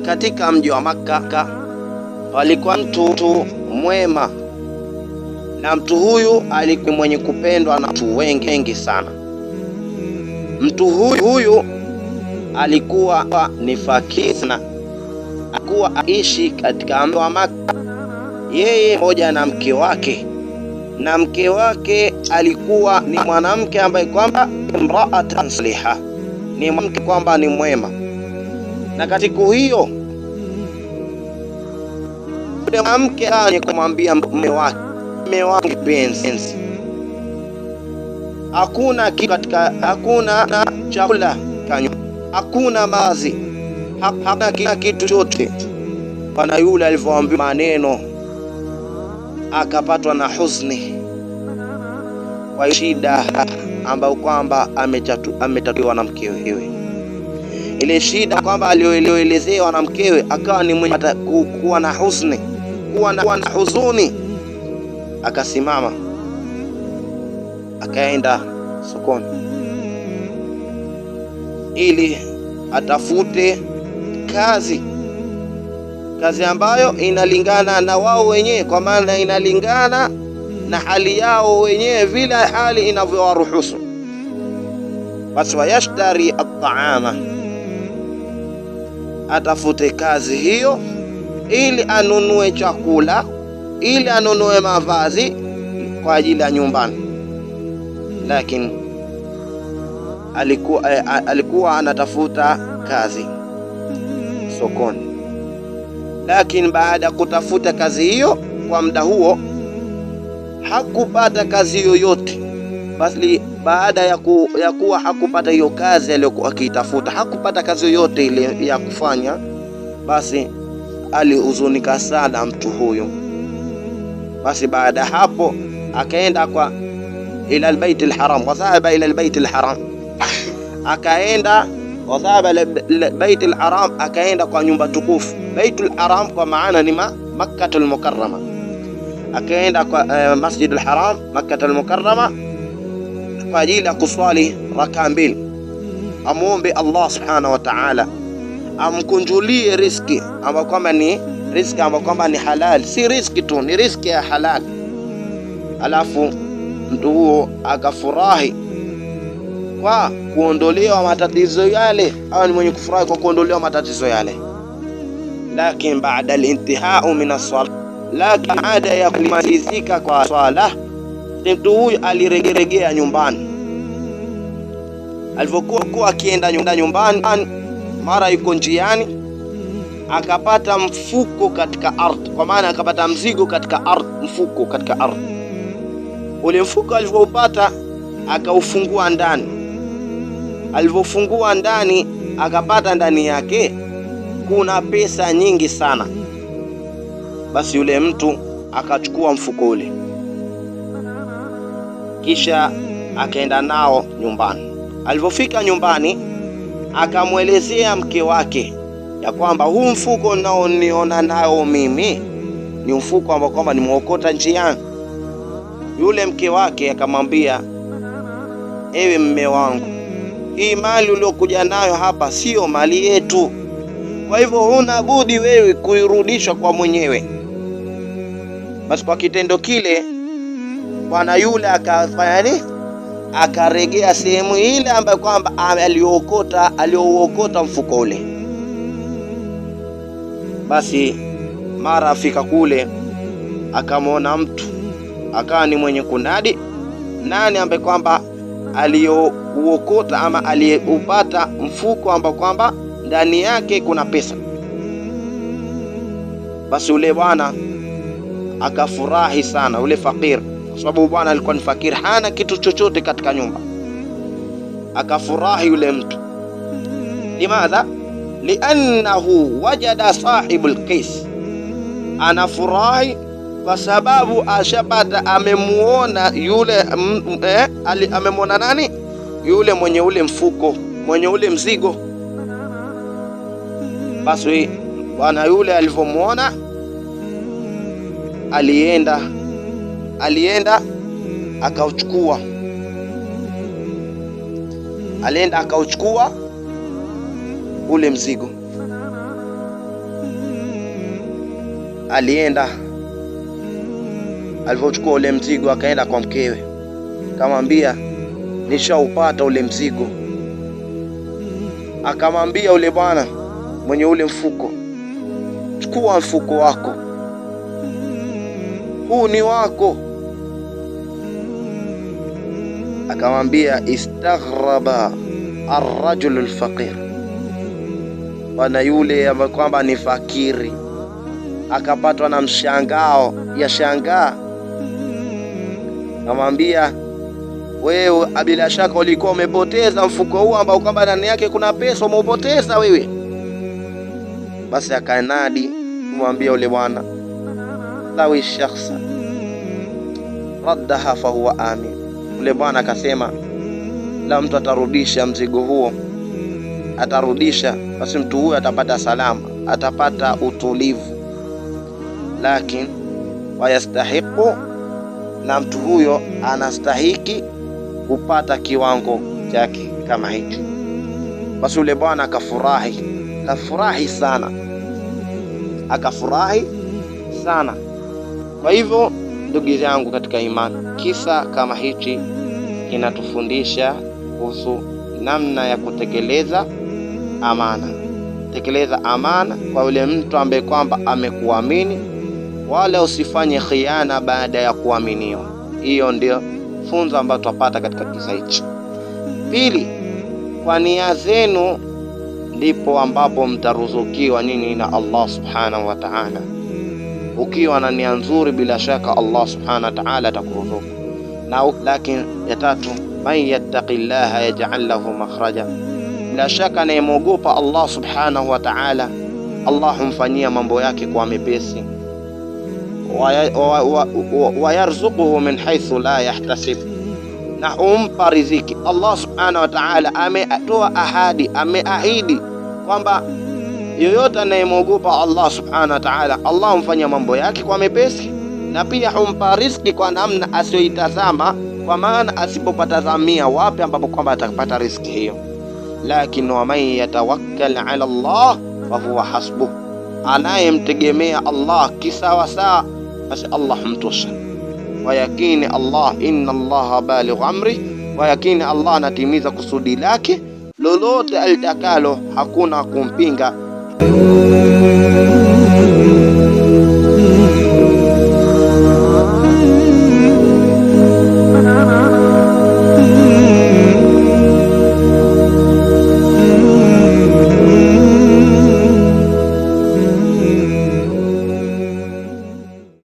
Katika mji wa Makka palikuwa mtu mwema, na mtu huyu alikuwa mwenye kupendwa na watu wengi sana. Mtu huyu alikuwa ni fakiri na alikuwa aishi katika mji wa Makka, yeye pamoja na mke wake, na mke wake alikuwa ni mwanamke ambaye kwamba imra'atan saliha, ni mwanamke kwamba ni mwema. Na katika hiyo mwanamke kumwambia mume wake, mume wangu penzi, hakuna chakula kanyo, hakuna mazi, hakuna kitu chote. Bwana yule alivyoambia maneno akapatwa na huzuni kwa shida ambayo kwamba ametatuliwa na mkewe. Ile shida kwamba alioelezewa na mkewe, akawa ni mwenye kuwa na huzuni, kuwa na huzuni. Akasimama akaenda sokoni ili atafute kazi ambayo inalingana na wao wenyewe, kwa maana inalingana na hali yao wenyewe vile hali inavyowaruhusu. Basi wayashtari at-taama, atafute kazi hiyo ili anunue chakula, ili anunue mavazi kwa ajili ya nyumbani. Lakini alikuwa anatafuta kazi sokoni, lakini baada ya kutafuta kazi hiyo kwa muda huo hakupata kazi yoyote. Basi baada ya kuwa hakupata hiyo kazi aliyokuwa akitafuta, hakupata kazi yoyote ile ya kufanya, basi alihuzunika sana mtu huyo. Basi baada hapo akaenda ila albayt alharam, wasaba ila albayt alharam, akaenda bayt alharam, akaenda kwa nyumba tukufu. Bayt alharam kwa maana ni Makkah almukarrama, akaenda kwa Masjid alharam Makkah almukarrama kwa ajili ya kuswali rakaa mbili, amuombe Allah subhanahu wa ta'ala amkunjulie riziki ambayo kwamba ni riziki ambayo kwamba ni halal, si riziki tu, ni riziki ya halal. Alafu mtu huo akafurahi kwa kuondolewa matatizo yale, au ni mwenye kufurahi kwa kuondolewa matatizo yale. Lakini baada al-intihau min as-salah, lakini baada ya kumalizika kwa swala, mtu huyu aliregeregea nyumbani. Alipokuwa akienda nyumbani, mara yuko njiani akapata mfuko katika ardhi, kwa maana akapata mzigo katika ardhi, mfuko katika ardhi. Ule mfuko alivyoupata akaufungua ndani. Alivyofungua ndani akapata ndani yake kuna pesa nyingi sana. Basi yule mtu akachukua mfuko ule, kisha akaenda nao nyumbani. Alipofika nyumbani akamwelezea mke wake ya kwamba huu mfuko naoniona nao mimi ni mfuko ambao kwamba nimeokota njiani. Yule mke wake akamwambia, ewe mme wangu, hii mali uliokuja nayo hapa sio mali yetu, kwa hivyo huna budi wewe kuirudisha kwa mwenyewe. Basi kwa kitendo kile bwana yule akafanya nini? Akaregea sehemu ile ambayo kwamba aliouokota mfuko ule. Basi mara afika kule akamwona mtu, akawa ni mwenye kunadi nani ambaye kwamba aliyouokota ama aliyeupata mfuko ambao kwamba ndani yake kuna pesa. Basi ule bwana akafurahi sana, ule fakir, kwa sababu bwana alikuwa ni fakir, hana kitu chochote katika nyumba. Akafurahi yule mtu. Limadha? Liannahu wajada sahibul qais, anafurahi kwa sababu ashapata, amemuona yule amemuona nani? Yule mwenye ule mfuko, mwenye ule mzigo. Basi bwana yule alivyomuona alienda akauchukua, ule mzigo. alienda, alipochukua ule mzigo akaenda kwa mkewe, akamwambia nishaupata ule mzigo. Akamwambia ule bwana mwenye ule mfuko, chukua mfuko wako, huu ni wako. Akamwambia istaghraba arrajul alfaqir, bwana yule ambaye kwamba ni fakiri akapatwa na mshangao ya shangaa. Akamwambia wewe bila shaka ulikuwa umepoteza mfuko huu ambao kwamba ndani yake kuna pesa, umeupoteza wewe. Basi akanadi kumwambia ule bwana, lawi shakhsa raddaha fa huwa amin. Ule bwana akasema, la mtu atarudisha mzigo huo, atarudisha, basi mtu huyo atapata salama, atapata utulivu. Lakini wayastahiqu, na mtu huyo anastahiki kupata kiwango chake kama hiki. Basi ule bwana akafurahi sana, akafurahi sana. Kwa hivyo ndugu yangu katika imani, kisa kama hichi kinatufundisha kuhusu namna ya kutekeleza amana. Tekeleza amana kwa yule mtu ambaye kwamba amekuamini, wala usifanye khiana baada ya kuaminiwa. Hiyo ndio funzo ambalo tupata katika kisa hichi. Pili, kwa nia zenu ndipo ambapo mtaruzukiwa nyinyi na Allah subhanahu wa ta'ala. Ukiwa na nia nzuri, bila shaka Allah subhanahu wa ta'ala atakuruzuku. Lakini ya tatu, man yattaqillaha yaj'al lahu makhraja, bila shaka anayemuogopa Allah subhanahu wa ta'ala, Allah humfanyia mambo yake kwa mepesi. Wayarzuquhu min haythu la yahtasib, na umpa riziki. Allah subhanahu wa ta'ala ametoa ahadi, ameahidi kwamba yoyote anayemuogopa Allah subhanahu wa ta'ala, Allah humfanyia mambo yake kwa mepesi, na pia humpa riziki kwa namna asiyoitazama, kwa maana asipopatazamia wapi ambapo kwamba atapata riziki hiyo. Lakini wa man yatawakkal ala Allah fa huwa hasbuh, anayemtegemea Allah kisawasawa, basi Allah humtosha. Wayakini Allah, inna Allah baligh amri, wayakini Allah anatimiza kusudi lake, lolote alitakalo hakuna kumpinga.